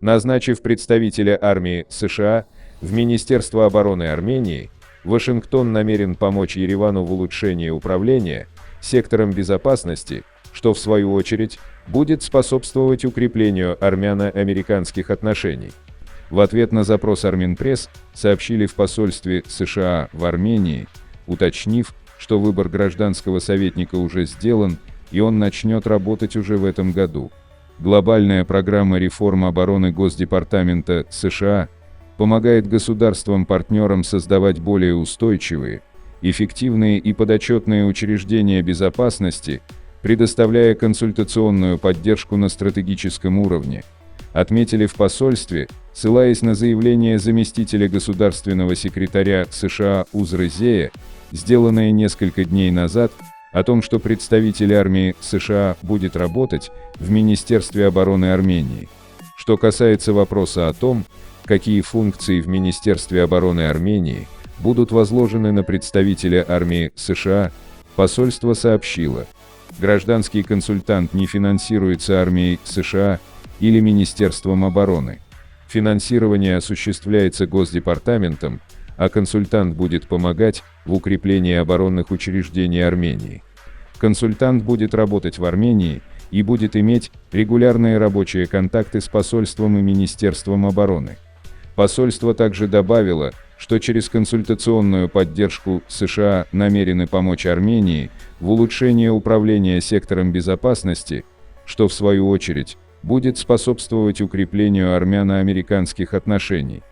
Назначив представителя армии США в Министерство обороны Армении, Вашингтон намерен помочь Еревану в улучшении управления сектором безопасности, что в свою очередь будет способствовать укреплению армяно-американских отношений. В ответ на запрос Арменпресс сообщили в посольстве США в Армении, уточнив, что выбор гражданского советника уже сделан, и он начнет работать уже в этом году. Глобальная программа реформ обороны Госдепартамента США помогает государствам-партнерам создавать более устойчивые, эффективные и подотчетные учреждения безопасности, предоставляя консультационную поддержку на стратегическом уровне, отметили в посольстве, ссылаясь на заявление заместителя государственного секретаря США Узры Зея, сделанное несколько дней назад, о том, что представитель армии США будет работать в Министерстве обороны Армении. Что касается вопроса о том, какие функции в Министерстве обороны Армении будут возложены на представителя армии США, посольство сообщило: гражданский консультант не финансируется армией США или Министерством обороны. Финансирование осуществляется Госдепартаментом, а консультант будет помогать в укреплении оборонных учреждений Армении. Консультант будет работать в Армении и будет иметь регулярные рабочие контакты с посольством и Министерством обороны. Посольство также добавило, что через консультационную поддержку США намерены помочь Армении в улучшении управления сектором безопасности, что в свою очередь будет способствовать укреплению армяно-американских отношений.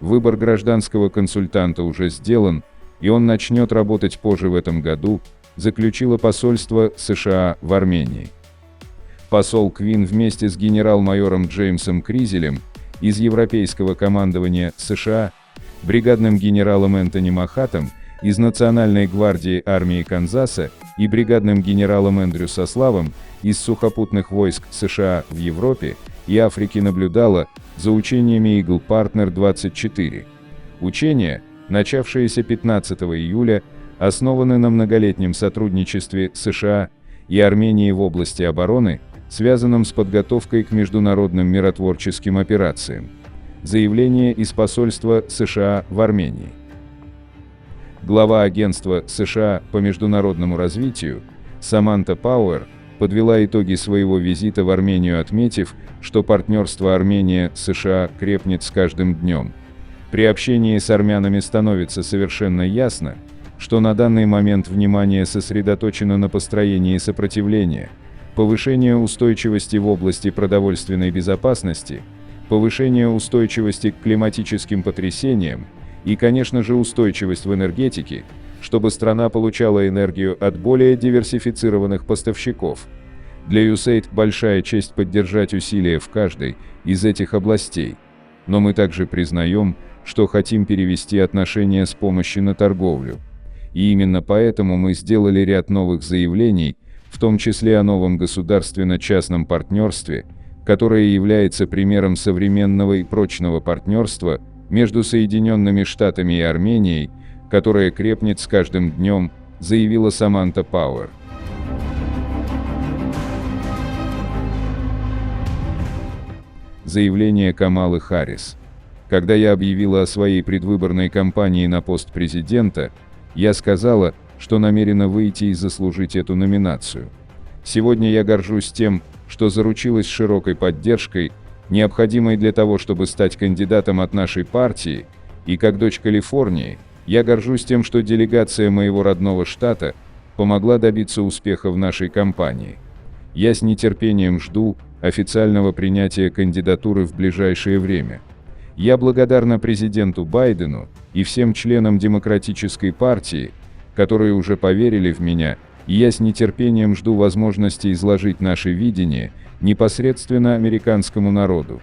Выбор гражданского консультанта уже сделан, и он начнет работать позже в этом году, заключило посольство США в Армении. Посол Квин вместе с генерал-майором Джеймсом Кризелем из Европейского командования США, бригадным генералом Энтони Махатом из Национальной гвардии армии Канзаса и бригадным генералом Эндрю Сославом из сухопутных войск США в Европе и Африке наблюдала за учениями Eagle Partner 24. Учения, начавшиеся 15 июля, основаны на многолетнем сотрудничестве США и Армении в области обороны, связанном с подготовкой к международным миротворческим операциям. Заявление из посольства США в Армении. Глава агентства США по международному развитию Саманта Пауэр подвела итоги своего визита в Армению, отметив, что партнерство Армения-США крепнет с каждым днем. При общении с армянами становится совершенно ясно, что на данный момент внимание сосредоточено на построении сопротивления, повышении устойчивости в области продовольственной безопасности, повышение устойчивости к климатическим потрясениям и, конечно же, устойчивость в энергетике, чтобы страна получала энергию от более диверсифицированных поставщиков. Для USAID большая честь поддержать усилия в каждой из этих областей. Но мы также признаем, что хотим перевести отношения с помощи на торговлю. И именно поэтому мы сделали ряд новых заявлений, в том числе о новом государственно-частном партнерстве, которое является примером современного и прочного партнерства между Соединенными Штатами и Арменией, которое крепнет с каждым днем, заявила Саманта Пауэр. Заявление Камалы Харрис. Когда я объявила о своей предвыборной кампании на пост президента, я сказала, что намерена выйти и заслужить эту номинацию. Сегодня я горжусь тем, что заручилась широкой поддержкой, необходимой для того, чтобы стать кандидатом от нашей партии, и как дочь Калифорнии, я горжусь тем, что делегация моего родного штата помогла добиться успеха в нашей кампании. Я с нетерпением жду официального принятия кандидатуры в ближайшее время. Я благодарна президенту Байдену и всем членам Демократической партии, которые уже поверили в меня, и я с нетерпением жду возможности изложить наше видение непосредственно американскому народу.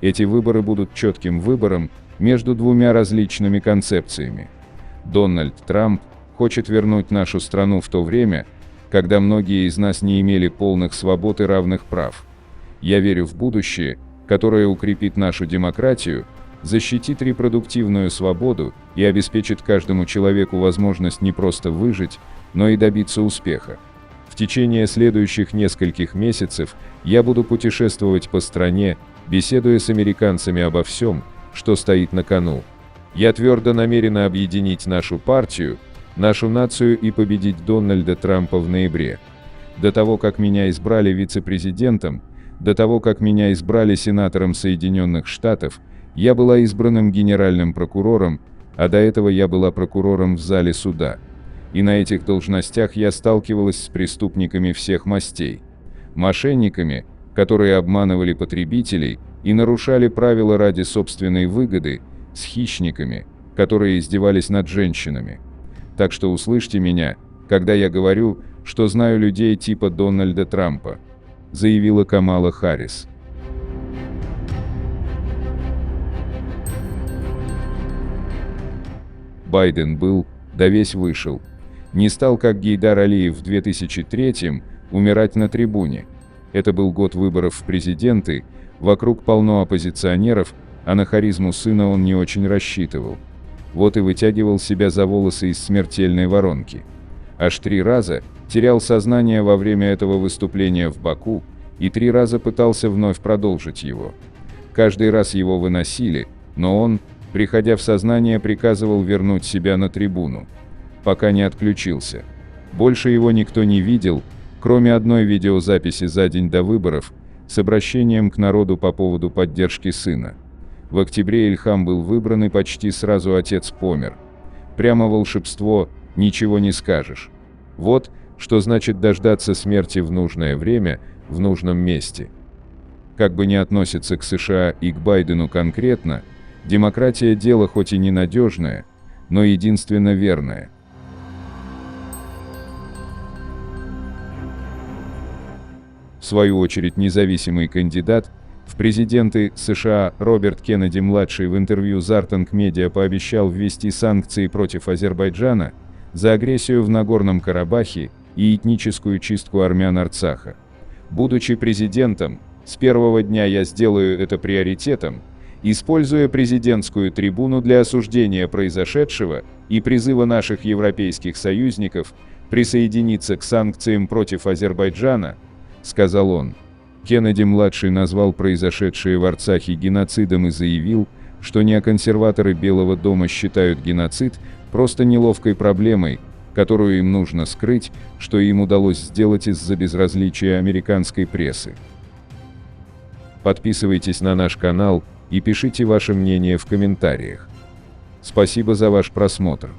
Эти выборы будут четким выбором между двумя различными концепциями. Дональд Трамп хочет вернуть нашу страну в то время, когда многие из нас не имели полных свобод и равных прав. Я верю в будущее, которое укрепит нашу демократию, защитит репродуктивную свободу и обеспечит каждому человеку возможность не просто выжить, но и добиться успеха. В В течение следующих нескольких месяцев я буду путешествовать по стране, беседуя с американцами обо всем, что стоит на кону. Я твердо намерена объединить нашу партию, нашу нацию и победить Дональда Трампа в ноябре. До того, как меня избрали вице-президентом, до того, как меня избрали сенатором Соединенных Штатов, я была избранным генеральным прокурором, а до этого я была прокурором в зале суда. И на этих должностях я сталкивалась с преступниками всех мастей. Мошенниками, которые обманывали потребителей и нарушали правила ради собственной выгоды, с хищниками, которые издевались над женщинами. Так что услышьте меня, когда я говорю, что знаю людей типа Дональда Трампа, заявила Камала Харрис. Байден был, да весь вышел. Не стал, как Гейдар Алиев в 2003-м, умирать на трибуне. Это был год выборов в президенты, вокруг полно оппозиционеров, а на харизму сына он не очень рассчитывал. Вот и вытягивал себя за волосы из смертельной воронки. Аж 3 раза терял сознание во время этого выступления в Баку и 3 раза пытался вновь продолжить его. Каждый раз его выносили, но он, приходя в сознание, приказывал вернуть себя на трибуну, пока не отключился. Больше его никто не видел, кроме одной видеозаписи за день до выборов с обращением к народу по поводу поддержки сына. В октябре Ильхам был выбран, и почти сразу отец помер. Прямо волшебство, ничего не скажешь. Вот, что значит дождаться смерти в нужное время, в нужном месте. Как бы ни относится к США и к Байдену конкретно, демократия – дело хоть и ненадежное, но единственно верное. В свою очередь, независимый кандидат в президенты США Роберт Кеннеди-младший в интервью Зартанг Медиа пообещал ввести санкции против Азербайджана за агрессию в Нагорном Карабахе и этническую чистку армян Арцаха. Будучи президентом, с первого дня я сделаю это приоритетом, используя президентскую трибуну для осуждения произошедшего и призыва наших европейских союзников присоединиться к санкциям против Азербайджана, сказал он. Кеннеди-младший назвал произошедшее в Арцахе геноцидом и заявил, что неоконсерваторы Белого дома считают геноцид просто неловкой проблемой, которую им нужно скрыть, что им удалось сделать из-за безразличия американской прессы. Подписывайтесь на наш канал и пишите ваше мнение в комментариях. Спасибо за ваш просмотр.